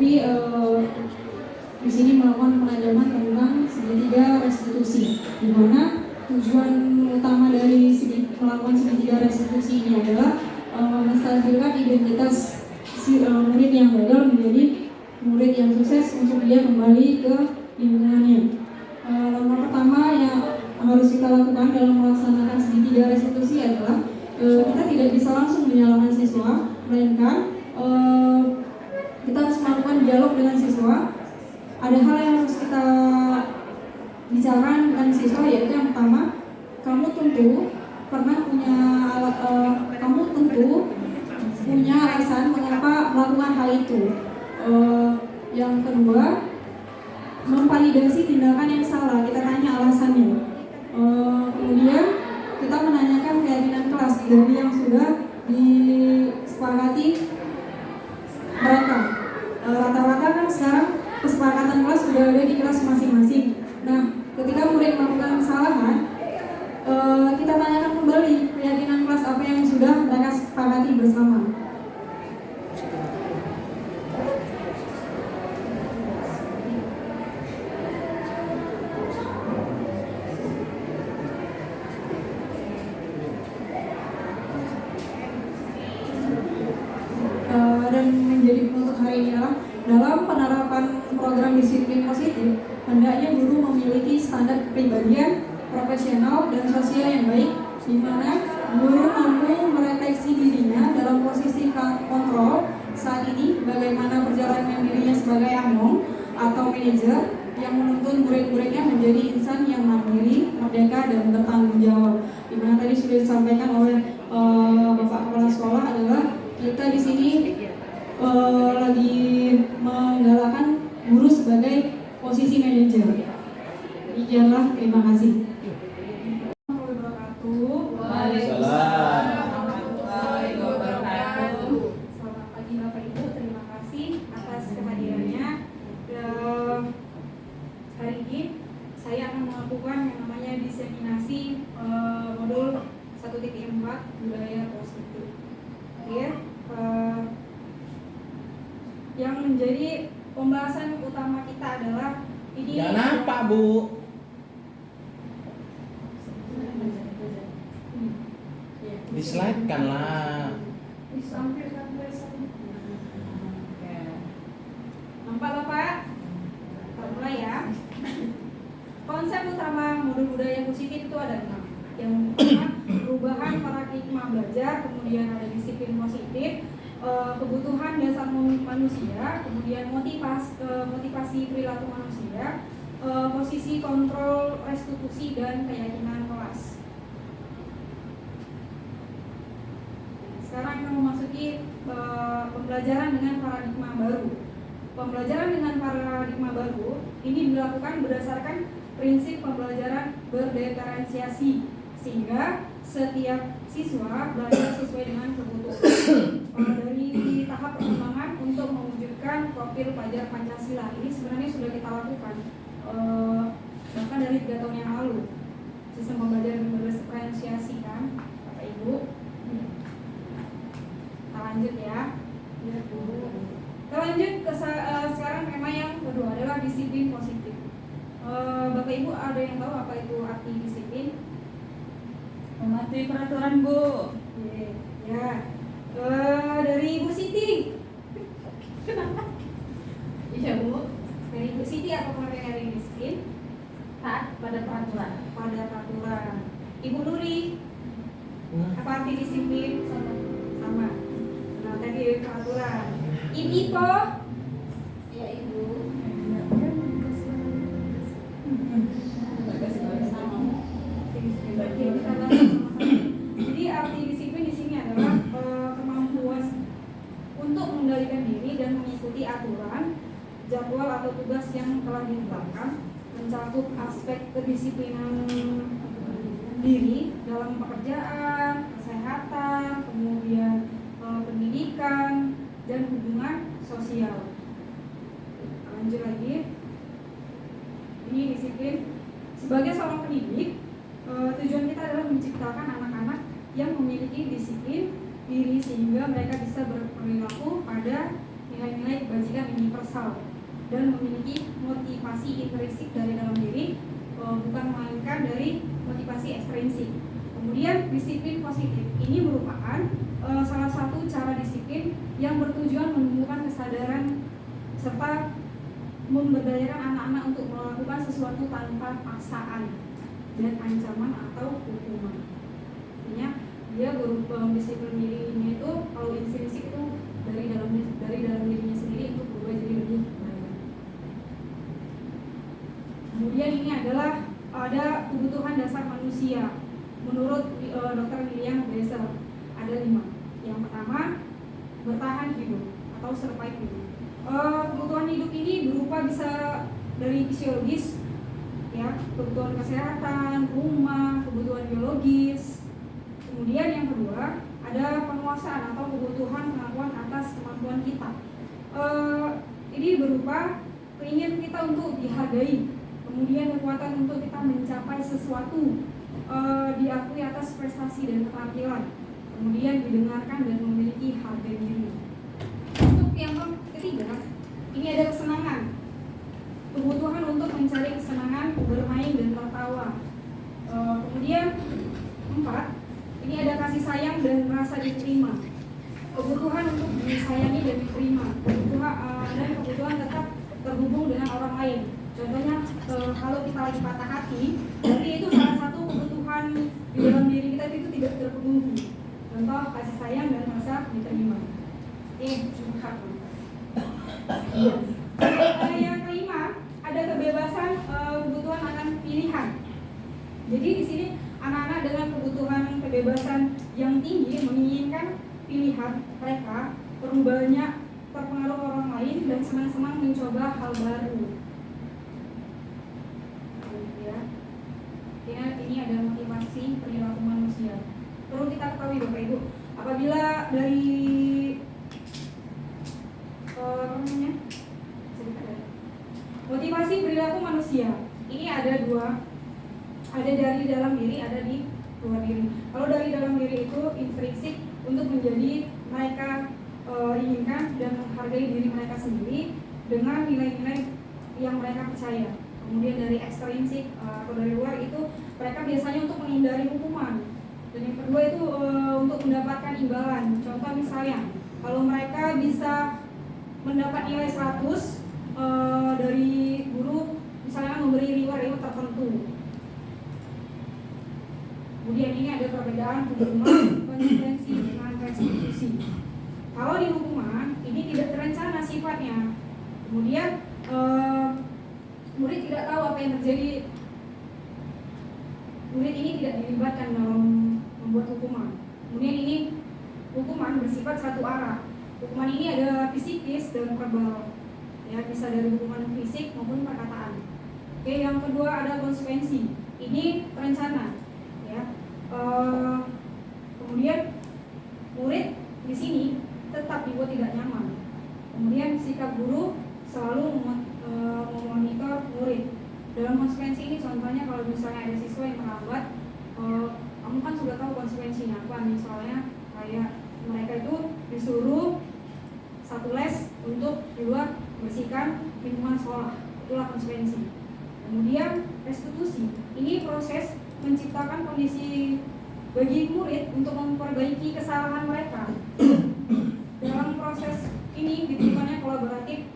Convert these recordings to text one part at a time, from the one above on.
kami di sini melakukan penajaman tentang segitiga restitusi, di mana tujuan utama dari melakukan segitiga restitusi ini adalah menstabilkan identitas si murid yang gagal menjadi murid yang sukses untuk dia kembali ke lingkungannya. Langkah pertama yang harus kita lakukan dalam melaksanakan segitiga restitusi adalah kita tidak bisa langsung menyalahkan siswa, melainkan kita harus melakukan dialog dengan siswa. Ada hal yang harus kita bicarakan dengan siswa, yaitu yang pertama, kamu tentu punya alasan mengapa melakukan hal itu. Yang kedua, memvalidasi tindakan yang salah, kita tanya alasannya. Kemudian kita menanyakan keyakinan kelas dari yang sudah disepakati mereka. Rata-rata kan sekarang kesepakatan kelas sudah ada di kelas masing-masing. Nah, ketika murid melakukan kesalahan, kita tanyakan kembali keyakinan kelas apa yang sudah mereka sepakati bersama. Dan menjadi penutup hari ini adalah dalam penerapan program disiplin positif, hendaknya guru memiliki standar kepribadian, profesional, dan sosial yang baik, di mana guru mampu merefleksi dirinya dalam posisi kontrol saat ini, bagaimana perjalanan dirinya sebagai among atau manajer yang menuntun murid-muridnya menjadi insan yang mandiri, merdeka, dan bertanggung jawab. Di mana tadi sudah disampaikan oleh Bapak Kepala Sekolah adalah kita di sini lagi menggalakkan guru sebagai posisi manajer. Demikianlah, terima kasih. Waalaikumsalam warahmatullahi wabarakatuh. Selamat pagi Bapak Ibu, terima kasih atas kehadirannya. Hari ini saya akan melakukan yang namanya diseminasi modul 1.4 budaya positif. Oke. Yang menjadi pembahasan utama kita adalah ini. Ya nampak Bu. Dislide-kan lah. Nampak Bapak? Kita mulai ya. Konsep utama modul budaya positif itu ada 6. Yang pertama, perubahan paradigma belajar, kemudian ada disiplin positif, kebutuhan dasar manusia, kemudian motivasi perilaku manusia, posisi kontrol restitusi, dan keyakinan kelas. Sekarang kita memasuki pembelajaran dengan paradigma baru. Pembelajaran dengan paradigma baru ini dilakukan berdasarkan prinsip pembelajaran berdiferensiasi, sehingga setiap siswa belajar sesuai dengan kebutuhan. Dari tahap perkembangan untuk mewujudkan profil pelajar Pancasila ini sebenarnya sudah kita lakukan bahkan dari 3 tahun yang lalu. Sistem pembelajaran berdiferensiasi kan, Bapak Ibu. Kita lanjut ya. Kita lanjut ke sekarang tema yang kedua adalah disiplin positif. Bapak Ibu ada yang tahu apa itu arti disiplin? Mematuhi peraturan Bu. Ya. Dari Ibu Siti. Iya Bu. Dari Ibu Siti apa pengertian dari disiplin? Taat pada peraturan. Pada peraturan. Ibu Nuri. Apa arti disiplin? Sama. Nah, tadi peraturan. Ibu Ipo. Ya Ibu. Jadi arti disiplin di sini adalah kemampuan untuk mengendalikan diri dan mengikuti aturan, jadwal atau tugas yang telah ditetapkan, mencakup aspek kedisiplinan diri dalam pekerjaan, kesehatan, kemudian pendidikan, dan hubungan sosial. Lanjut lagi. Ini disiplin sebagai seorang pendidik. Tujuan kita adalah menciptakan anak-anak yang memiliki disiplin diri sehingga mereka bisa berperilaku pada nilai-nilai kebajikan universal dan memiliki motivasi intrinsik dari dalam diri, bukan melainkan dari motivasi ekstrinsik. Kemudian disiplin positif ini merupakan salah satu cara disiplin yang bertujuan menumbuhkan kesadaran serta memberdayakan anak-anak untuk melakukan sesuatu tanpa paksaan dan ancaman atau hukuman. Artinya dia berupa disiplin dirinya itu, kalau intrinsik itu dari dalam dirinya sendiri untuk berubah jadi lebih baik. Kemudian ini adalah ada kebutuhan dasar manusia. Menurut Dr. William Glasser ada 5. Yang pertama, bertahan hidup atau survive hidup. Kebutuhan hidup ini berupa bisa dari fisiologis, ya, kebutuhan kesehatan, rumah, kebutuhan biologis. Kemudian yang kedua ada penguasaan atau kebutuhan pengakuan atas kemampuan kita. Ini berupa keinginan kita untuk dihargai, kemudian kekuatan untuk kita mencapai sesuatu, diakui atas prestasi dan keterampilan, kemudian didengarkan dan memiliki harga diri. Untuk yang ketiga, ini ada kesenangan, kebutuhan untuk mencari kesenangan, bermain dan tertawa. Kemudian 4, ini ada kasih sayang dan merasa diterima, kebutuhan untuk disayangi dan diterima, dan kebutuhan tetap terhubung dengan orang lain. Contohnya kalau kita lagi patah hati, berarti itu salah satu kebutuhan di dalam diri kita itu tidak terpenuhi. Contoh kasih sayang dan merasa diterima. Curhat. Yang kelima ada kebebasan, kebutuhan akan pilihan. Jadi di sini anak-anak dengan kebutuhan kebebasan yang tinggi menginginkan pilihan mereka, perubahannya terpengaruh orang lain dan senang-senang mencoba hal baru. Ini ada motivasi perilaku manusia. Perlu kita ketahui Bapak Ibu, apabila dari motivasi perilaku manusia ini ada 2, ada dari dalam diri, ada di luar diri. Kalau dari dalam diri itu intrinsik untuk menjadi mereka inginkan dan menghargai diri mereka sendiri dengan nilai-nilai yang mereka percaya. Kemudian dari ekstrinsik atau dari luar itu mereka biasanya untuk menghindari hukuman. Dan yang kedua itu untuk mendapatkan imbalan. Contoh misalnya kalau mereka bisa mendapat nilai 100 dari guru, misalnya memberi reward tertentu. Kemudian ini ada perbedaan hukuman, konsekuensi dengan restitusi. Kalau di hukuman ini tidak terencana sifatnya. Kemudian murid tidak tahu apa yang terjadi. Murid ini tidak dilibatkan dalam membuat hukuman. Kemudian ini hukuman bersifat satu arah. Hukuman ini ada fisikis dan verbal, ya, bisa dari hukuman fisik maupun perkataan. Oke, yang kedua ada konsekuensi. Ini terencana, ya. Kemudian murid di sini tetap dibuat tidak nyaman. Kemudian sikap guru selalu memonitor murid. Dalam konsekuensi ini contohnya kalau misalnya ada siswa yang terlambat, kamu kan sudah tahu konsekuensinya apa. Misalnya kayak mereka itu disuruh satu les untuk di luar bersihkan lingkungan sekolah, itulah konsekuensi. Kemudian restitusi, ini proses menciptakan kondisi bagi murid untuk memperbaiki kesalahan mereka. Dalam proses ini ditemukannya kolaboratif,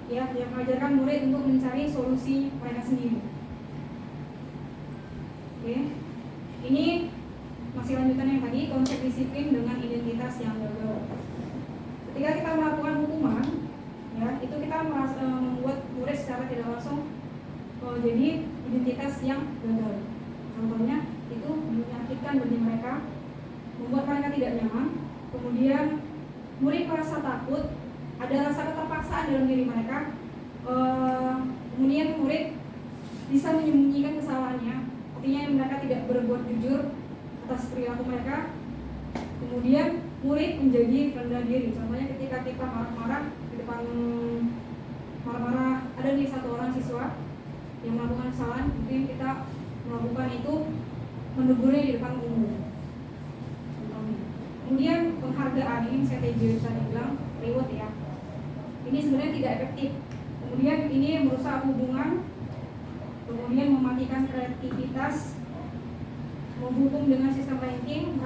ya, yang mengajarkan murid untuk mencari solusi mereka sendiri. Oke, ini masih lanjutan yang tadi, konsep disiplin dengan identitas yang gagal. Ketika kita melakukan hukuman, ya, itu kita membuat murid secara tidak langsung jadi identitas yang gagal. Contohnya itu menyakitkan bagi mereka, membuat mereka tidak nyaman. Kemudian murid merasa takut, ada rasa keterpaksaan dalam diri mereka. Kemudian murid bisa menyembunyikan kesalahannya, artinya mereka tidak berbuat jujur atas perilaku mereka. Kemudian murid menjadi rendah diri. Contohnya ketika kita marah-marah di depan marah-marah, ada nih satu orang siswa yang melakukan kesalahan, mungkin kita melakukan itu menegurnya di depan umum. Contohnya. Kemudian penghargaan, ini saya tadi bilang reward, ya. ini sebenarnya tidak efektif. Kemudian ini merusak hubungan, kemudian mematikan kreativitas, menghukum dengan sistem ranking,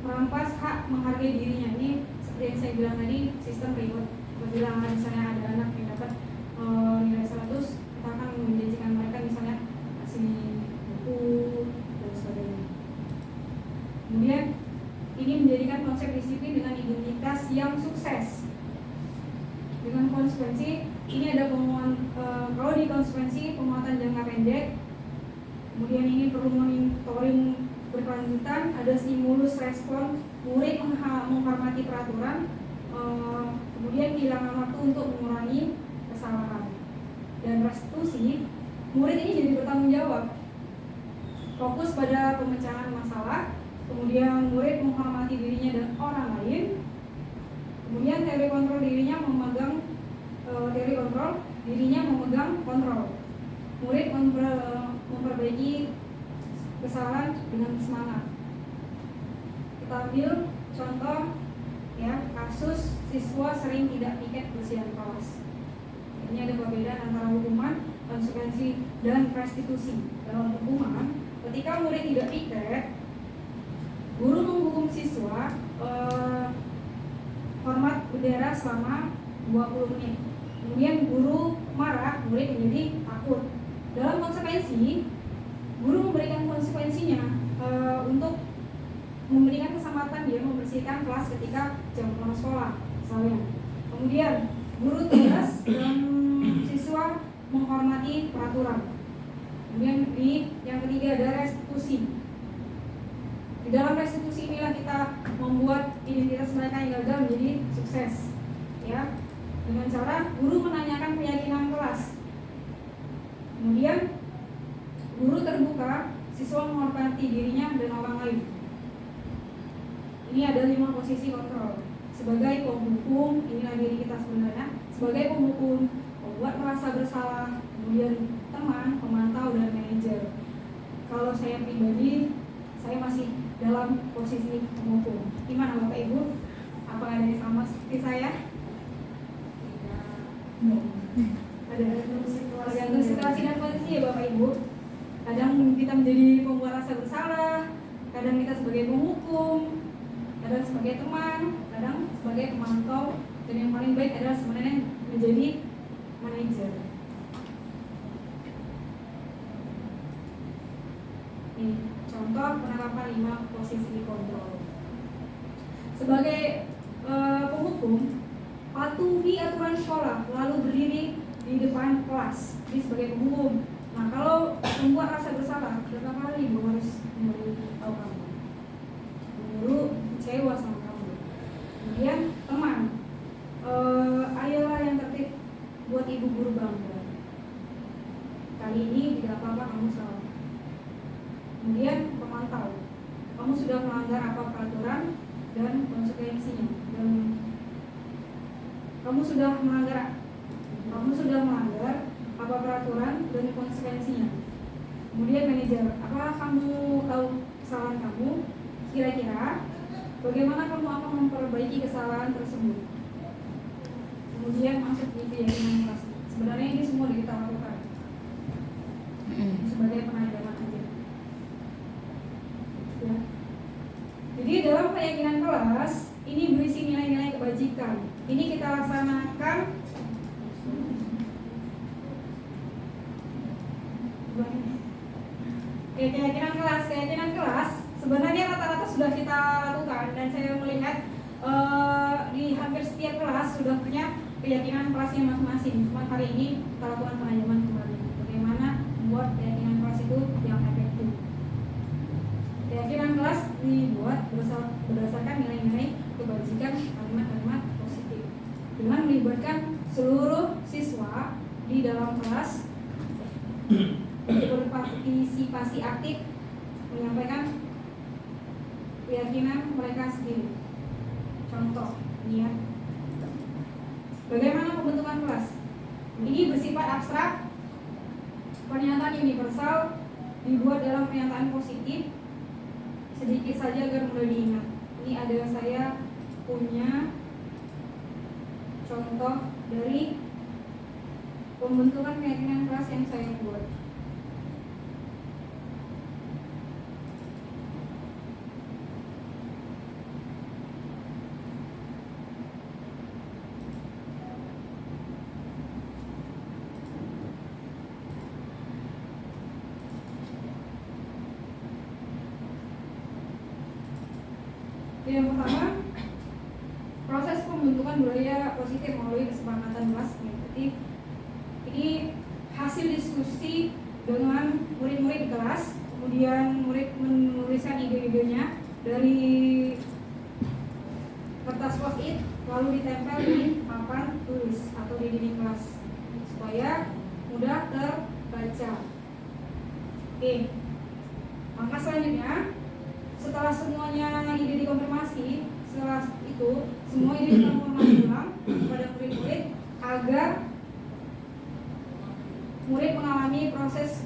merampas hak menghargai dirinya. Ini seperti yang saya bilang tadi, sistem reward. Apabila misalnya ada anak yang dapat nilai 100, kita akan menjanjikan mereka misalnya kasih buku dan sebagainya. Kemudian ini menjadikan konsep disiplin dengan identitas yang sukses. Dengan konsekuensi, ini ada kalau di konsekuensi penguatan jangka pendek, kemudian ini perlu monitoring berkelanjutan, ada stimulus respon, murid menghormati peraturan, kemudian kehilangan waktu untuk mengurangi kesalahan. Dan restitusi, murid ini jadi bertanggung jawab, fokus pada pemecahan masalah, kemudian murid menghormati dirinya dan orang lain. Kemudian teori kontrol dirinya memegang kontrol. Murid memperbaiki kesalahan dengan semangat. Kita ambil contoh ya, kasus siswa sering tidak piket bersihan kelas. Ini ada perbedaan antara hukuman, konsekuensi, dan restitusi. Dalam hukuman, ketika murid tidak piket, guru menghukum siswa hormat bendera selama 20 menit. Kemudian guru marah, murid menjadi takut. Dalam konsekuensi, guru memberikan konsekuensinya untuk memberikan kesempatan dia membersihkan kelas ketika jam pulang sekolah, misalnya. Kemudian guru tegas dan siswa menghormati peraturan. Kemudian yang ketiga ada restitusi. Di dalam restitusi inilah kita membuat identitas mereka yang gagal menjadi sukses, ya, dengan cara guru menanyakan keyakinan kelas. Kemudian guru terbuka, siswa menghormati dirinya dan orang lain. Ini ada 5 posisi kontrol. Sebagai penghukum, inilah diri kita sebenarnya. Sebagai penghukum, membuat merasa bersalah, kemudian teman, pemantau, dan manajer. Kalau saya pribadi, saya masih dalam posisi penghukum. Gimana Bapak Ibu? Apakah ada yang sama seperti saya? Ada tergantung situasi dan kondisi ya Bapak Ibu. Kadang kita menjadi pembuat rasa bersalah, kadang kita sebagai penghukum, kadang sebagai teman, kadang sebagai pemantau, dan yang paling baik adalah sebenarnya menjadi manajer. Ini contoh penerapan 5 posisi kontrol. Sebagai penghukum, patuhi aturan sekolah, lalu berdiri di depan kelas. Ini sebagai penghukum. Nah, kalau membuat rasa bersalah, berapa kali Ibu harus memberitahu kamu? Guru kecewa sama kamu. Kemudian teman, ayolah yang tertib, buat ibu guru bangga. Kali ini tidak apa-apa, kamu salah. Kemudian pemantau, kamu sudah melanggar apa peraturan dan konsekuensinya, dan kamu sudah melanggar apa peraturan dan konsekuensinya. Kemudian manajer, apakah kamu tahu kesalahan kamu? Kira-kira bagaimana kamu akan memperbaiki kesalahan tersebut? Kemudian masuk di keyakinan kelas. Sebenarnya ini semua kita lakukan sebagai pengajaran aja. Ya. Jadi dalam keyakinan kelas ini berisi nilai-nilai kebajikan. Ini kita laksanakan keyakinan kelas sebenarnya rata-rata sudah kita lakukan, dan saya melihat di hampir setiap kelas sudah punya keyakinan kelasnya masing-masing. Cuma hari ini kita lakukan penajaman kembali bagaimana membuat keyakinan kelas itu yang efektif. Keyakinan kelas dibuat berdasarkan nilai-nilai kebajikan, kalimat-kalimat positif, dengan melibatkan seluruh siswa di dalam kelas berpartisipasi aktif menyampaikan keyakinan mereka sendiri. Contoh, ini ya. Bagaimana pembentukan kelas? Ini bersifat abstrak, pernyataan universal, dibuat dalam pernyataan positif, sedikit saja agar mudah diingat. Ini ada saya punya contoh dari pembentukan keyakinan kelas yang saya buat. Yang pertama, proses pembentukan budaya positif melalui kesepakatan kelas mengikuti. Ini hasil diskusi dengan murid-murid di kelas, kemudian murid menuliskan ide-idenya dari kertas post-it lalu ditempel di papan tulis atau di dinding kelas supaya mudah terbaca. Oke, langkah selanjutnya, setelah semuanya ide dikonfirmasi, setelah itu semua ide dikonfirmasi ulang kepada murid-murid agar murid mengalami proses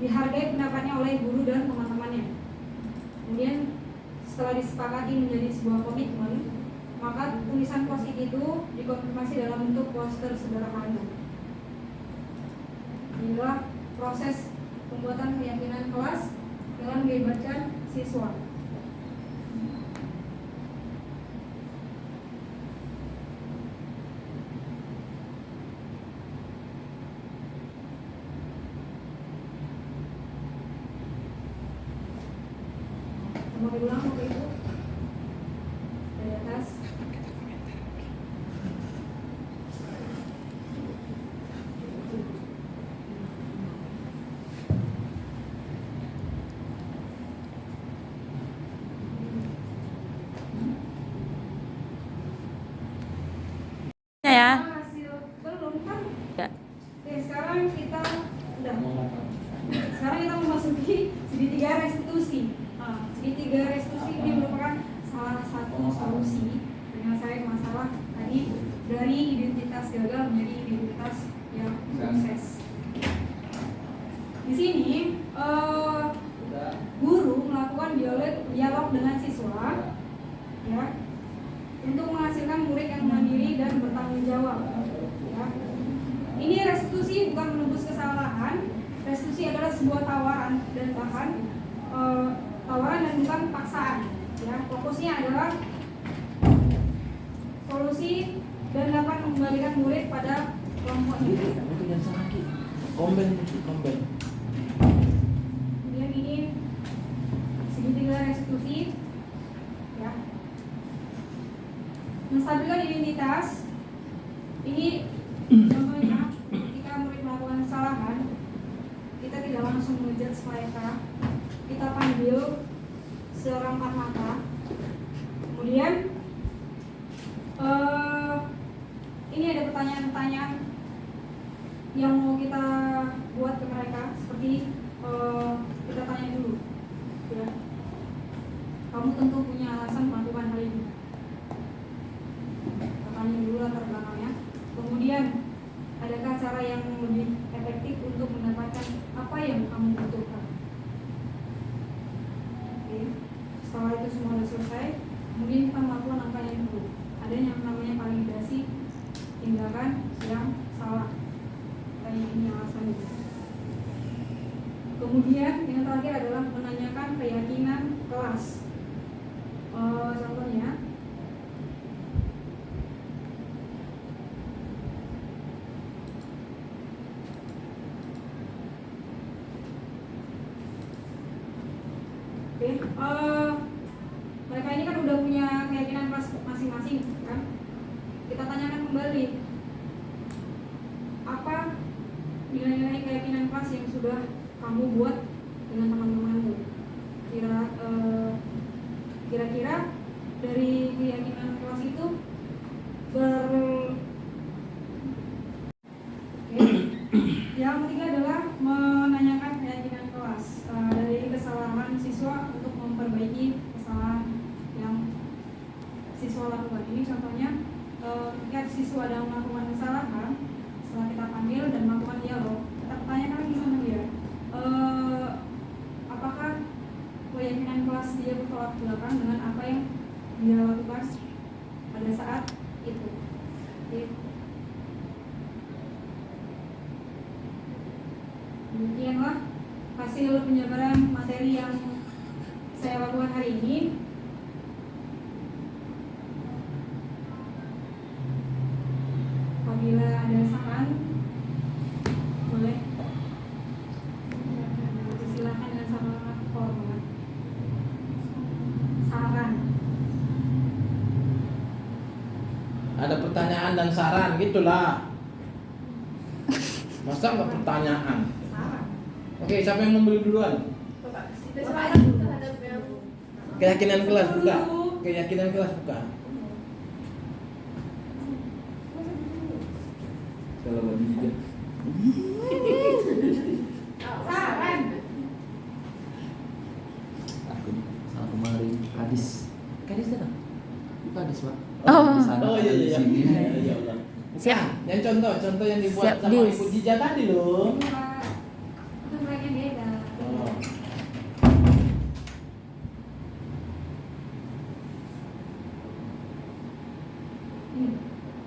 dihargai pendapatnya oleh guru dan teman-temannya. Kemudian setelah disepakati menjadi sebuah komitmen, maka tulisan post-it itu dikonfirmasi dalam bentuk poster sederhana. Inilah proses pembuatan keyakinan kelas dengan melibatkan siswa. Mau diulang Bapak Ibu? Dari atas. Ya. Hasil belum kan? Ya. Oke, sekarang kita udah. Sekarang kita memasuki segitiga restitusi. Segitiga restitusi ini merupakan salah satu solusi penyelesaian masalah tadi dari identitas gagal menjadi identitas yang sukses. Di sini guru melakukan dialog dengan siswa, ya, untuk menghasilkan murid yang mandiri dan bertanggung jawab. Ya. Ini restitusi bukan menebus kesalahan. Restitusi adalah sebuah tawaran dan bahkan tawaran dan bukan paksaan. Ya, fokusnya adalah solusi dan dapat mengembalikan murid pada kelompoknya. Komben. Kemudian ini segitiga restitusi, ya. Menstabilkan identitas. Ini contohnya ketika murid melakukan kesalahan, kita tidak langsung ngejudge mereka, kita panggil secara empat mata. Kemudian ini ada pertanyaan-pertanyaan yang mau kita buat ke mereka, seperti kita tanya dulu, ya, kamu tentu punya alasan melakukan hal ini. Kita tanya dulu latar belakangnya. Kemudian, adakah cara yang lebih efektif untuk mendapatkan apa yang kamu butuhkan? Oke. Setelah itu semua sudah selesai, kemudian kita melakukan langkah yang kedua. Ada yang namanya validasi tindakan yang salah. Tanya ini alasan itu. Kemudian yang terakhir adalah menanyakan keyakinan kelas. Contohnya, mereka ini kan udah punya keyakinan kelas masing-masing, kan? Kita tanyakan kembali, apa nilai-nilai keyakinan kelas yang sudah kamu buat dengan teman-temanmu? Kira-kira dari keyakinan kelas itu Yang ketiga adalah menanyakan keyakinan kelas dari kesalahan siswa untuk memperbaiki kesalahan yang siswa lakukan. Ini contohnya, ketika siswa sedang melakukan kesalahan, setelah kita panggil dan melakukan dialog, kita tanyakan lagi sama dia, apakah keyakinan kelas dia bertolak belakang dengan apa yang dia lakukan pada saat Demikianlah hasil penjabaran materi yang saya lakukan hari ini. Apabila ada saran, boleh silakan dengan sangat hormat. Saran. Ada pertanyaan dan saran gitulah. Masa nggak pertanyaan? Saran. Oke, siapa yang membeli duluan? Keyakinan kelas buka. Keyakinan kelas buka. Kalau bagi juga. Saran. Aku saat kemarin hadis ada bukan hadis pak Oh. di sana Oh ada iya di iya. sini. Ya Allah. Siap. Yang contoh yang dibuat Siap, sama Dis. Ibu Jija tadi loh. Itu mereka beda. Oh.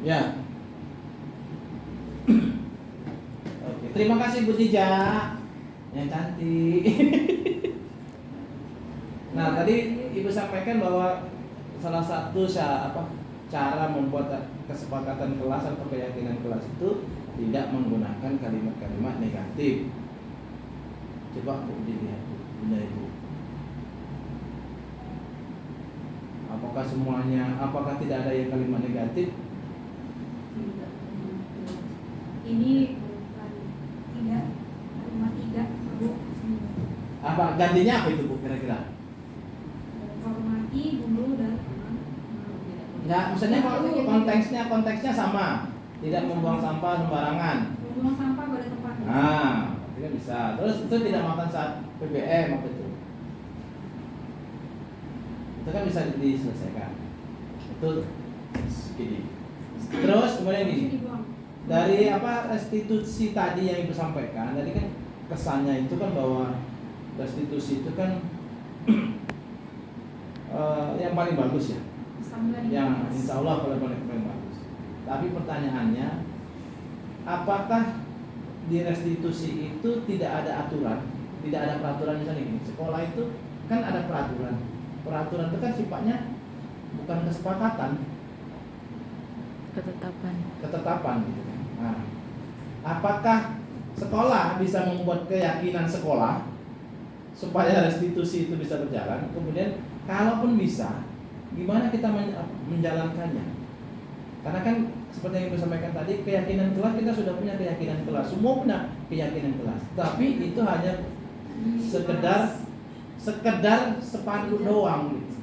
Ya. Oke, terima kasih Bu Jija yang cantik. Nah, tadi Ibu sampaikan bahwa salah satu cara membuat kesepakatan kelas atau keyakinan kelas itu tidak menggunakan kalimat-kalimat negatif. Coba Bu dilihat, Bunda Ibu. Apakah tidak ada yang kalimat negatif? Ini bukan tidak, kalimat tidak, Bu. Apa gantinya apa itu Bu kira-kira? Hormati dulu dan Ya, maksudnya konteksnya sama. Tidak membuang sampah sembarangan. membuang sampah pada tempatnya. Nah, itu kan bisa. Terus itu tidak makan saat PBM apa itu? Itu kan bisa diselesaikan. Itu gini. Terus kemudian gini. Harusnya dibuang. Dari restitusi tadi yang Ibu sampaikan, tadi kan kesannya itu kan bahwa restitusi itu kan yang paling bagus ya. Yang insya Allah paling bagus. Tapi pertanyaannya, apakah di restitusi itu tidak ada aturan, tidak ada peraturan? Misalnya gini, sekolah itu kan ada peraturan. Peraturan itu kan sifatnya bukan kesepakatan, ketetapan gitu kan. Nah, apakah sekolah bisa membuat keyakinan sekolah supaya restitusi itu bisa berjalan? Kemudian kalaupun bisa, gimana kita menjalankannya? Karena kan seperti yang Ibu sampaikan tadi, keyakinan kelas kita sudah punya keyakinan kelas, semua punya keyakinan kelas. Tapi itu hanya sekedar sepatu doang gitu.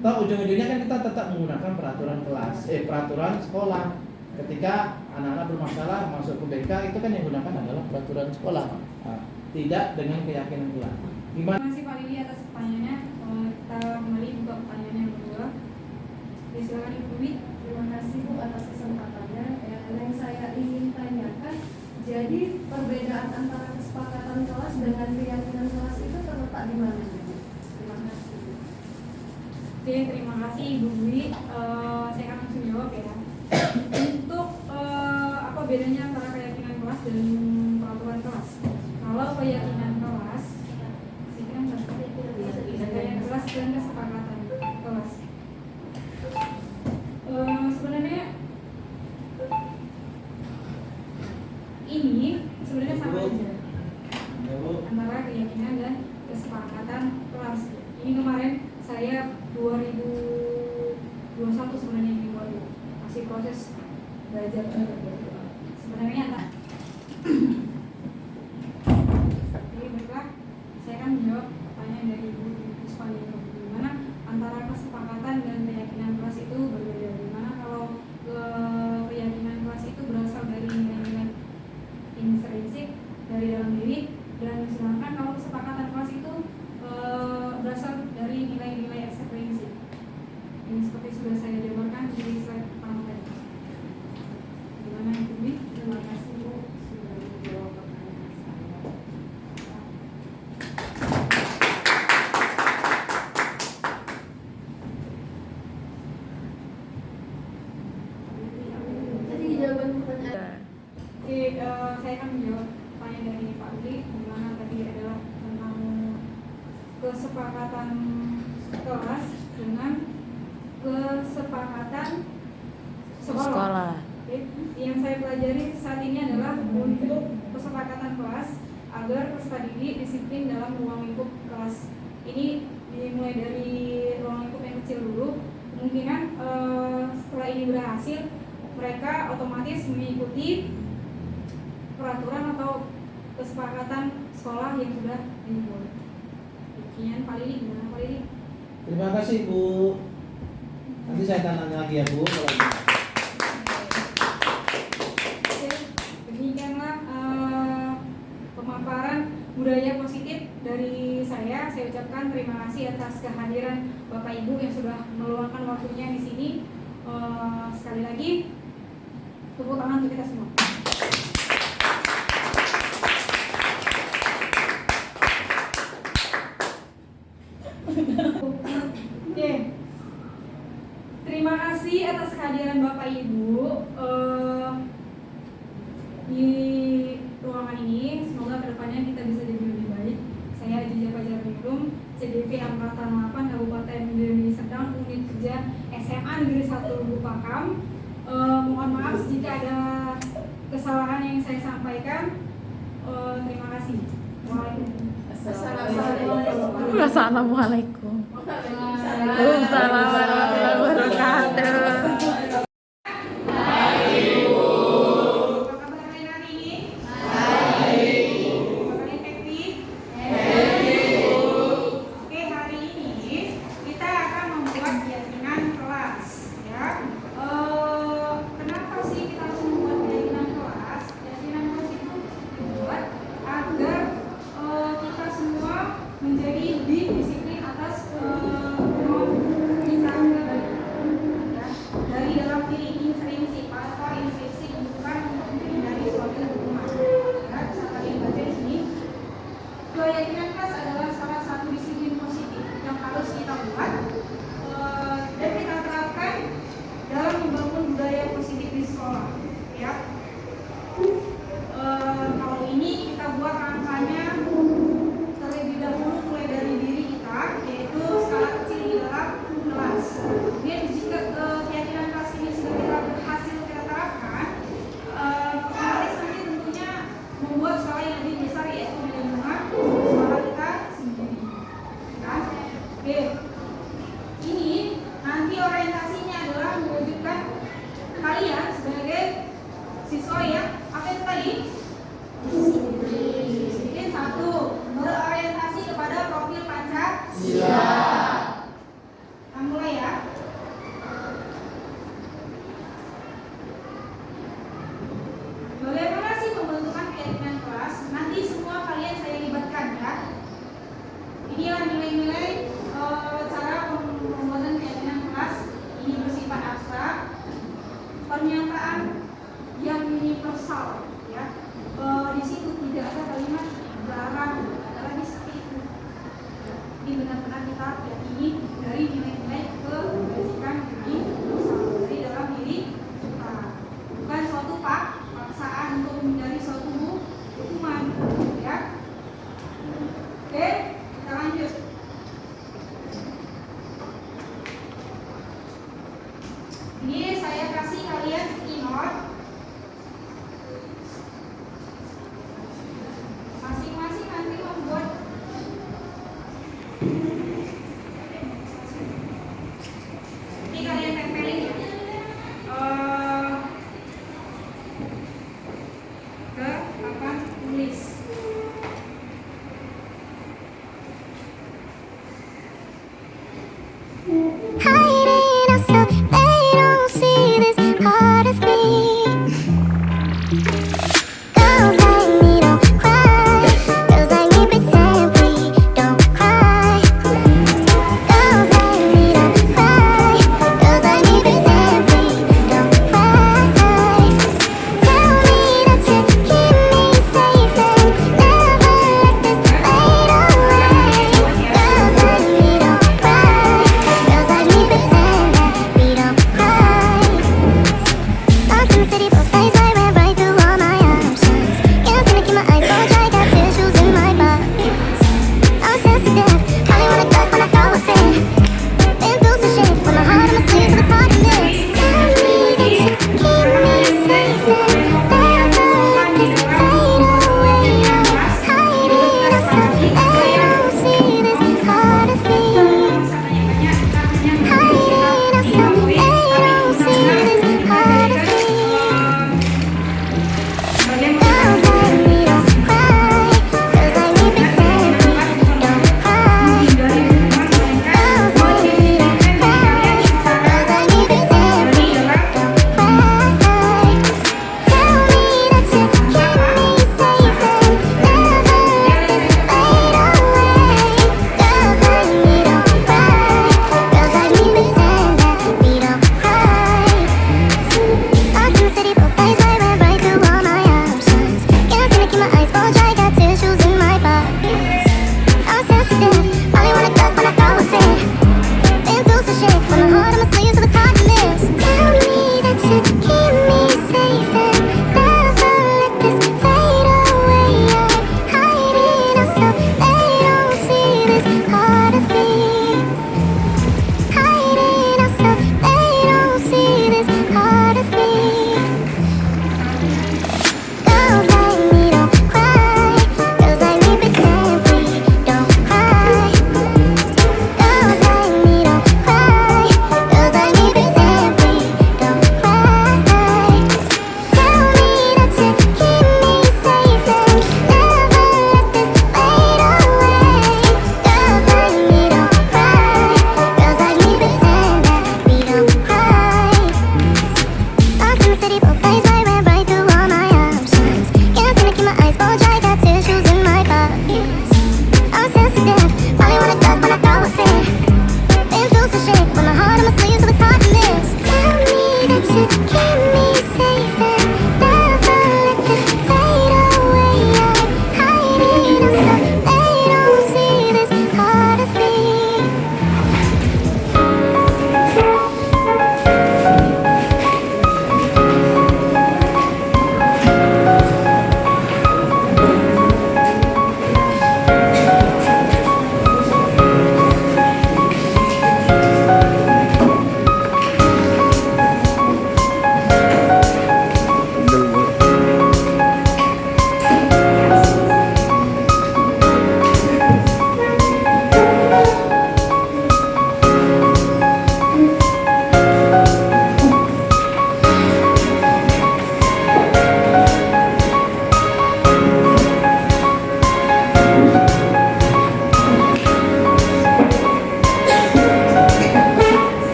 Toh ujung-ujungnya kan kita tetap menggunakan peraturan sekolah. Ketika anak-anak bermasalah masuk ke BK, itu kan yang digunakan adalah peraturan sekolah. Nah, tidak dengan keyakinan kelas. Gimana? Terima kasih Pak Lili atas pertanyaannya. Kita kembali buka pertanyaan yang kedua. Silakan Ibu Wi. Terima kasih Bu atas kesempatannya. Yang saya ingin tanyakan, jadi perbedaan antara kesepakatan kelas dengan keyakinan kelas itu terletak di mana? Terima kasih. Oke, terima kasih Ibu Dwi. Saya akan langsung jawab ya. Untuk apa bedanya antara keyakinan kelas dan peraturan kelas? Kalau keyakinan kelas, keyakinan kelas dan kesepakatan kelas. Sebenarnya ini sebenarnya sama aja antara keyakinan dan kesepakatan kelas. Ini kemarin saya 2021 sebenarnya ini baru masih proses belajar sebenarnya jadi baiklah, saya akan menjawab pertanyaan dari Ibu Puspa di mana antara kesepakatan dan keyakinan kelas itu berbeda. Di mana kalau keyakinan kelas itu berasal dari nilai-nilai intrinsik dari dalam diri, dan sedangkan kalau kesepakatan kelas itu berasal dari nilai-nilai ekstrinsik. Ini seperti sudah saya jabarkan di slide pertama tadi. Gimana Ibu Dwi? Terima kasih Bu sudah menjawab pertanyaan saya. kesepakatan kelas dengan kesepakatan sekolah. Oke. Yang saya pelajari saat ini adalah untuk kesepakatan kelas agar peserta didik disiplin dalam ruang lingkup kelas. Ini dimulai dari ruang lingkup yang kecil dulu. Kemungkinan setelah ini berhasil, mereka otomatis mengikuti peraturan atau kesepakatan sekolah yang sudah dibuat. Demikian Pak Lili, gimana Pak Lili? Terima kasih Bu. Nanti saya tanya lagi ya Bu. Kalau gitu. Oke, demikianlah pemaparan budaya positif dari saya. Saya ucapkan terima kasih atas kehadiran Bapak Ibu yang sudah meluangkan waktunya di sini. Sekali lagi, tepuk tangan untuk kita semua. Oke, terima kasih atas kehadiran Bapak Ibu di ruangan ini. Semoga kedepannya kita bisa jadi lebih baik. Saya Ajiza Fajar Ningrum, CDP Angkatan 8 Kabupaten Deli Serdang, Unit Kerja SMA Negeri 1 Bupakam. Mohon maaf jika ada kesalahan yang saya sampaikan. Terima kasih. Waalaikumsalam. Assalamualaikum. Waalaikumsalam warahmatullahi wabarakatuh. Keyakinan kelas adalah salah satu disiplin positif yang harus kita buat dan kita terapkan dalam membangun budaya positif di sekolah. Ya, kalau ini kita buat rangkanya terlebih dahulu mulai dari diri kita, yaitu skala kecil di dalam kelas. Kemudian jika keyakinan kelas ini sudah kita berhasil kita terapkan, otomatis nanti tentunya membuat skala yang lebih besar, yaitu di lingkungan sekolah kita sendiri. Kan? Oke. Ini nanti orientasinya adalah mewujudkan kalian sebagai siswa yang apa itu tadi? Disiplin. Satu, berorientasi kepada profil Pancasila. Kita mulai ya. Bagaimana sih pembentukan keyakinan kelas? Nanti semua kalian saya libatkan ya. Inilah nilai-nilai cara pembuatan keyakinan kelas. Ini bersifat abstrak, pernyataan yang universal ya. Di situ tidak ada kalimat larang, adalah seperti itu. Ini benar-benar kita yakini dari nilai-nilai kebajikan universal dari dalam diri kita. Bukan suatu paksaan untuk menghindari suatu hukuman ya. Oke, kita lanjut. Ini saya kasih kalian sticky note. Masing-masing nanti membuat ini kalian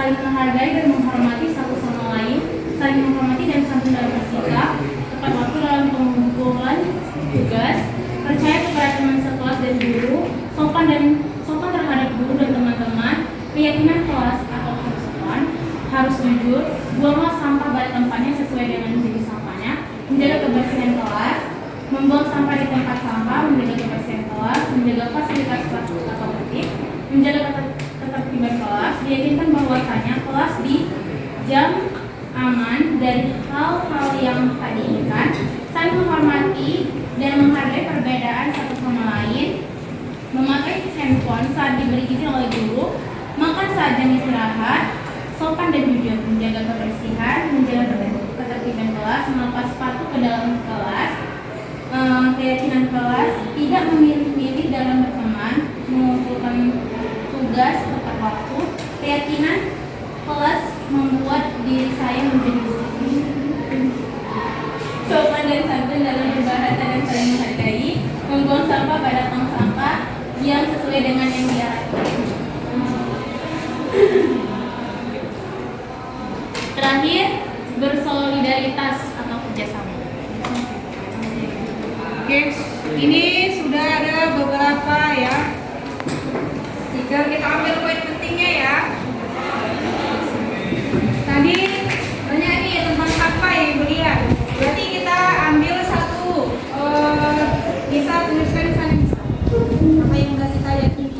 saling menghargai dan menghormati satu sama lain, saling menghormati dan santun dalam bersikap, tepat waktu dalam pengumpulan tugas, percaya kepada teman sekelas dan guru, sopan terhadap guru dan teman-teman, keyakinan kelas atau persatuan, harus jujur, buanglah sampah pada tempatnya sesuai dengan jenis sampahnya, menjaga kebersihan kelas, membuang sampah di tempat sampah, menjaga kebersihan kelas, menjaga fasilitas kelas atau tertib, menjaga ketertiban kelas, diyakinkan bahwasanya kelas di jam aman dari hal-hal yang tak diinginkan, saling menghormati dan menghargai perbedaan satu sama lain, memakai handphone saat diberi izin oleh guru, makan saat jam istirahat, sopan dan jujur, menjaga kebersihan, menjaga ketertiban kelas, melepas sepatu ke dalam kelas, keyakinan kelas, tidak memilih-milih dalam berteman, mengumpulkan tugas tepat waktu, keyakinan kelas membuat diri saya menjadi sopan dan santun dalam berbahasa dan saling menghargai, membuang sampah pada tong sampah yang sesuai dengan yang diarahkan. Terakhir, bersolidaritas atau kerjasama. Oke, ini sudah ada beberapa ya. Tinggal kita ambil poin pentingnya ya. Tadi banyak nih tentang apa yang Ibu lihat. Berarti kita ambil satu, bisa tuliskan di sana apa yang sudah kita yakini.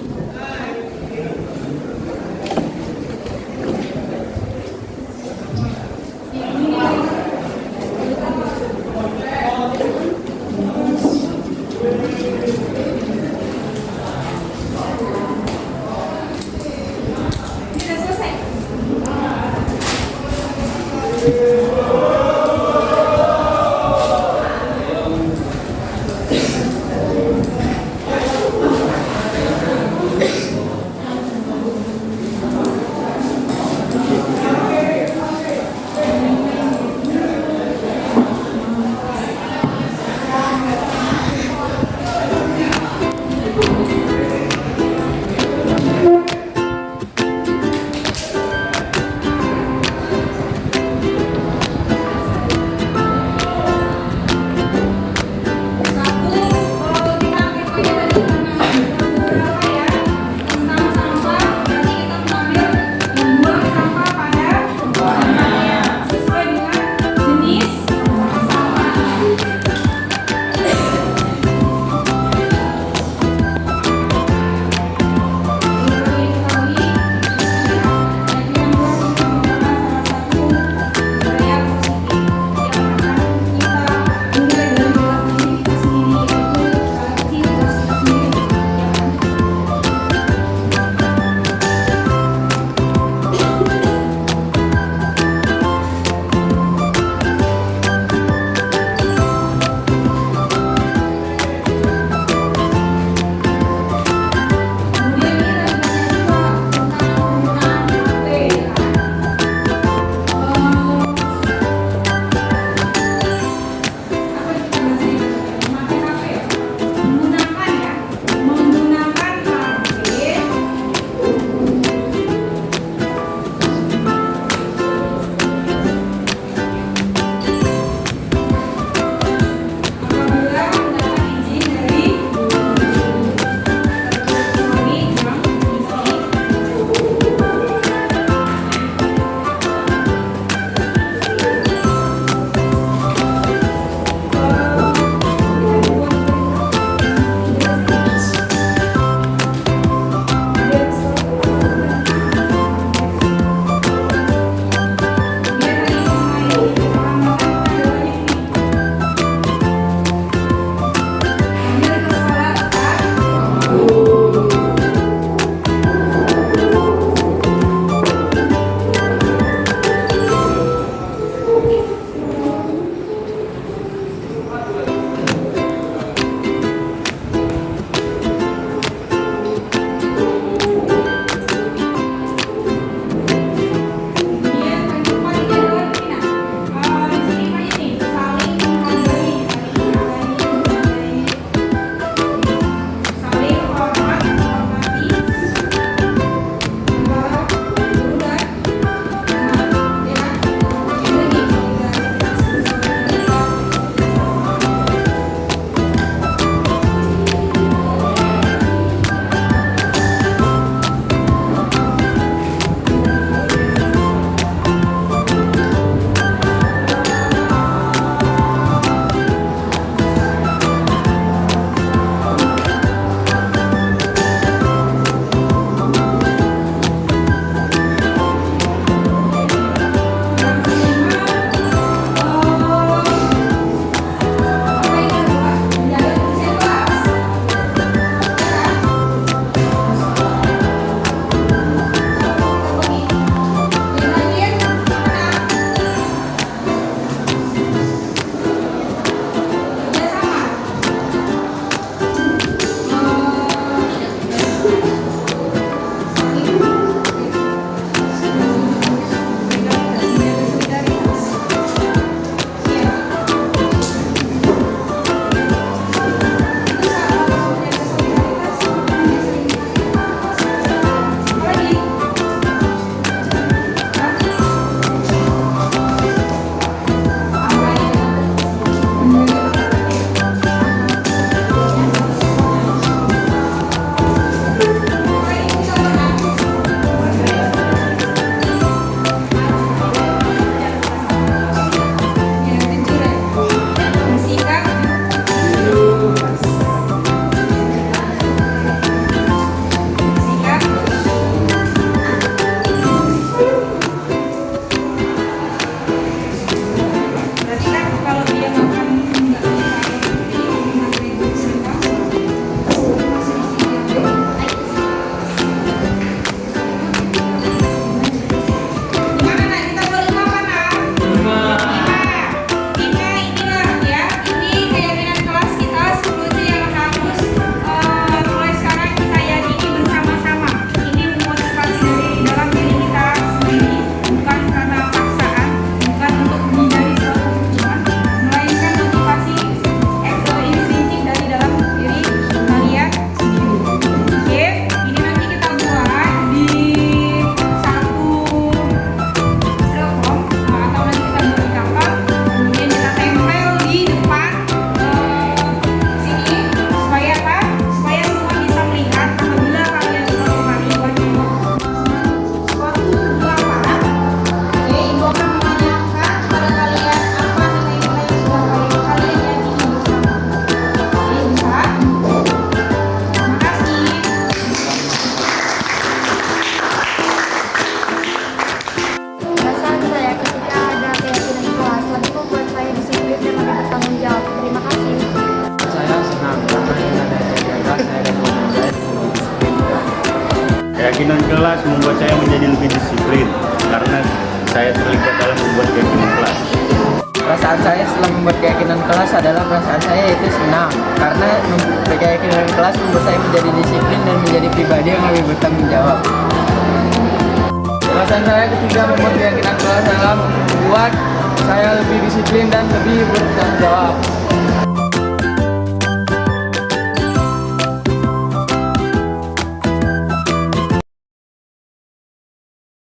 membuat saya menjadi lebih disiplin karena saya terlibat dalam membuat keyakinan kelas. Perasaan saya setelah membuat keyakinan kelas adalah perasaan saya itu senang karena keyakinan kelas membuat saya menjadi disiplin dan menjadi pribadi yang lebih bertanggung jawab. Perasaan saya ketika membuat keyakinan kelas adalah membuat saya lebih disiplin dan lebih bertanggung jawab.